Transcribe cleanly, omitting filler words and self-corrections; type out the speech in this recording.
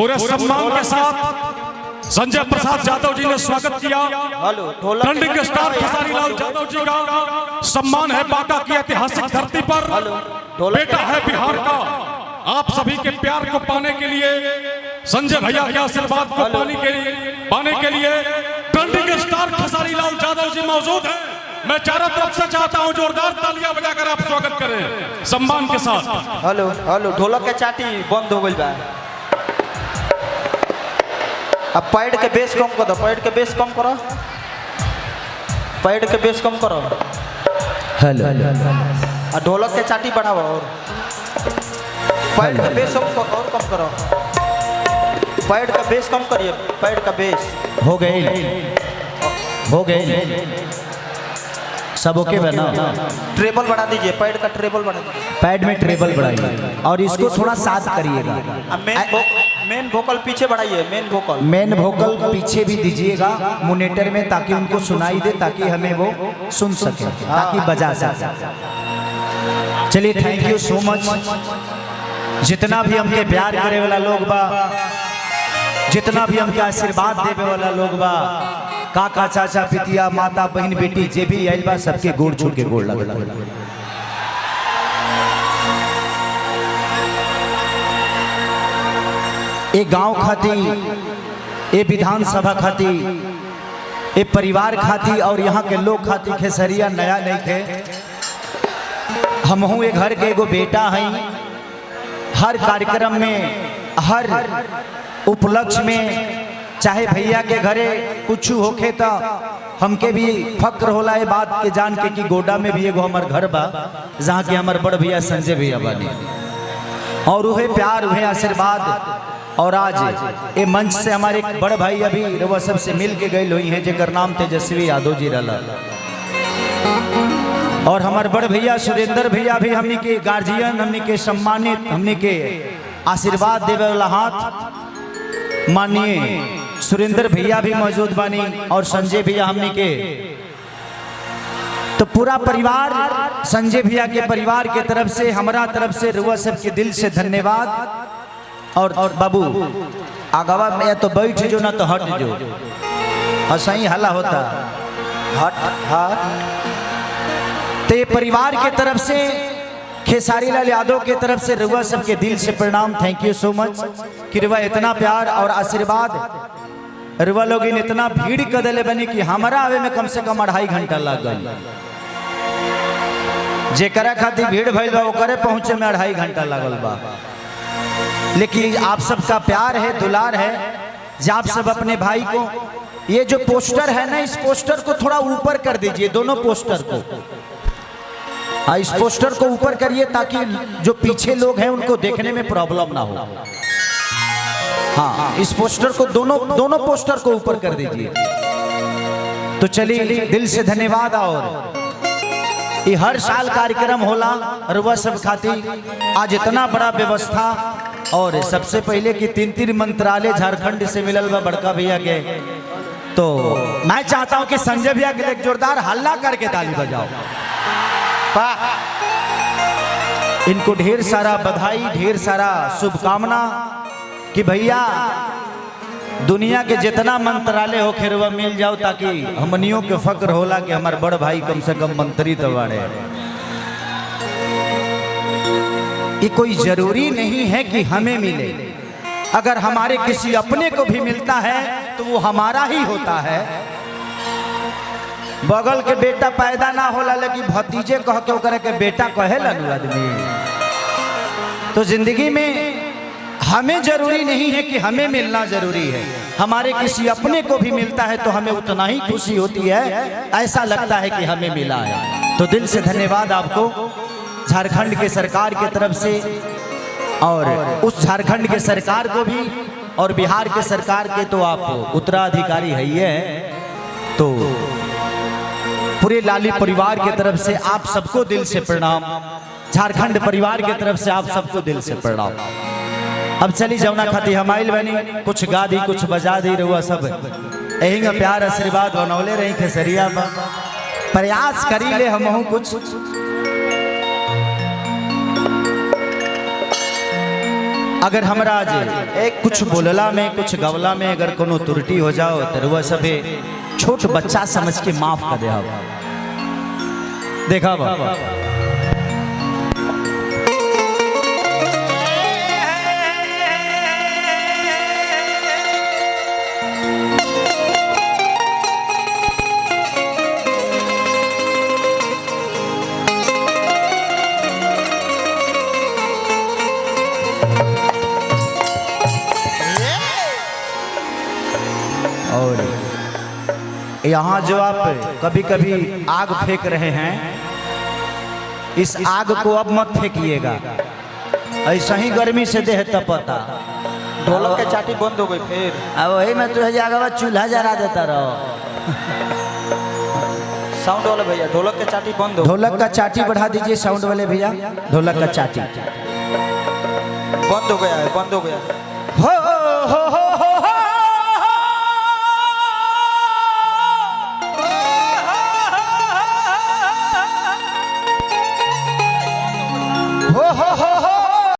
पूरे सम्मान के साथ संजय प्रसाद यादव जी ने स्वागत किया। ट्रेंडिंग स्टार खेसारी लाल यादव जी का सम्मान है बांका की ऐतिहासिक धरती पर। बेटा है बिहार का। आप सभी के प्यार को पाने के लिए, संजय भैया के आशीर्वाद को पाने के लिए ट्रेंडिंग स्टार खेसारी लाल यादव जी मौजूद हैं। मैं चारों तरफ से चाहता हूं जोरदार तालियां बजाकर आप स्वागत करें सम्मान के साथ। हेलो हेलो, ढोलक के चाटी बंद हो गई बा। अब पैड के बेस कम कर दो, पैड के बेस कम करो, पैड के बेस कम करो। हेलो, ढोलक के चाटी बढ़ाओ और पैड का बेस और कम करो। पैड का बेस कम करिए, पैड का बेस हो गए सब ओके बना। ट्रेबल बढ़ा दीजिए, पैड का ट्रेबल बढ़ा दीजिए। पैड में ट्रेबल बढ़ाइए और इसको थोड़ा साथ करिएगा। मेन वोकल पीछे बढ़ाइए, मेन वोकल पीछे भी दीजिएगा मोनिटर में, ताकि उनको सुनाई दे, ताकि हमें वो सुन सके, ताकि बजा सके। चलिए, थैंक यू सो मच। जितना भी हमके प्यार करे वाला लोग बा, जितना भी हमके आशीर्वाद देवे वाला लोग बा, काका चाचा पितिया माता बहन बेटी जे भी आइल बा, सबके गोड़ छू के गोड़ लगल। ए गांव खाती, ए विधानसभा खाती, ए परिवार खाती और यहाँ के लोग खाती खेसरिया नया नहीं थे। हमहू ए घर के एगो बेटा हैं। हर कार्यक्रम में, हर उपलक्ष्य में, चाहे भैया के घरे कुछ होखे तो हमके भी फक्र होला ये बात के जान के कि गोडा में भी एगो हमार घर बा, जहाँ के हमार बड़ भैया संजय भैया बानी, और उहे प्यार उहे आशीर्वाद। और आज ये मंच से हमारे एक बड़ भाई अभी रवा सबसे मिल के गए हुई हैं, जेकर नाम तेजस्वी यादव जी रहा, और हमारे बड़ भैया सुरेंद्र भैया भी हमने के गार्जियन, हमने के सम्मानित, हमने के आशीर्वाद देवे वाला हाथ मानिए सुरेंद्र भैया भी मौजूद बानी, और संजय भैया हमने के। तो पूरा परिवार संजय भैया के परिवार के तरफ से, हमारा तरफ से रुआ सबके दिल से धन्यवाद। और बाबू आगवा में तो बैठ जो ना तो हट जो, ऐसा ही हल्ला होता हट। तो परिवार के तरफ से, खेसारी लाल यादव के तरफ से रुआ सबके दिल से प्रणाम। थैंक यू सो मच कि रुआ इतना प्यार और आशीर्वाद, रुआ लोग इतना भीड़ कदले बनी कि हमारा आवे में कम से कम 2.5 घंटा लग गई। जेकरा खातिर भीड़ भइल बा ओकरे पहुंचे में 2.5 घंटा लगल बा। लेकिन आप सबका प्यार है, दुलार है, जब आप सब अपने भाई को, ये जो पोस्टर है ना, इस पोस्टर को थोड़ा ऊपर कर दीजिए, दोनों पोस्टर को। इस पोस्टर को ऊपर करिए ताकि जो पीछे लोग हैं उनको देखने में प्रॉब्लम ना हो। हाँ, इस पोस्टर को दोनों पोस्टर को ऊपर कर दीजिए। तो चलिए, दिल से धन्यवाद। और ये हर साल कार्यक्रम होला रुआ सब खाती, आज इतना बड़ा व्यवस्था। और सबसे पहले कि 3 मंत्रालय झारखंड से मिलल बा बड़का भैया के। तो मैं चाहता हूं कि संजय भैया के लिए जोरदार हल्ला करके ताली बजाओ। इनको ढेर सारा बधाई, ढेर सारा शुभकामना कि भैया दुनिया के जितना मंत्रालय हो खेरवा मिल जाओ, ताकि हमनियों के फक्र होला कि हमारे बड़ भाई कम से कम मंत्री तो बाड़े। ये कोई जरूरी नहीं है कि हमें मिले, अगर हमारे किसी अपने को भी मिलता है तो वो हमारा ही होता है। बगल के बेटा पैदा ना होला, लेकिन भतीजे कह के ओकरा के बेटा कहेला नु आदमी। तो जिंदगी में हमें जरूरी नहीं है कि हमें मिलना जरूरी है, हमारे किसी अपने को भी मिलता है तो हमें उतना ही खुशी होती है, ऐसा लगता है कि हमें मिला है। तो दिल से धन्यवाद आपको झारखंड के सरकार के तरफ से, और उस झारखंड के सरकार को भी, और बिहार के सरकार के तो आप उत्तराधिकारी है ही है। तो पूरे लाली परिवार के तरफ से आप सबको दिल से प्रणाम, झारखंड परिवार के तरफ से आप सबको दिल से प्रणाम। अब चली जमुना खाती हमाइल बनी, कुछ गा दी, कुछ बजा दी, रुआ सब यही का प्यार आशीर्वाद बनौले रही खेसरिया में। प्रयास करी ले हमहू कुछ। अगर हमरा आज कुछ बोलला में कुछ गवला में अगर कोनो त्रुटि हो जाओ तो वह सबे छोट बच्चा समझ के माफ कर दे। देखा बाबा और यहाँ जो आप कभी कभी आग फेंक रहे हैं, इस आग को अब मत फेंकिएगा, ऐसा ही गर्मी से देह तपता। ढोलक के चाटी बंद हो गई फिर। अब वही में तुझे जगह चूल्हा जला देता रहो। साउंड वाले भैया ढोलक के चाटी बंद हो। ढोलक का चाटी बढ़ा दीजिए साउंड वाले भैया। ढोलक का चाटी बंद हो गया है, बंद हो गया। हो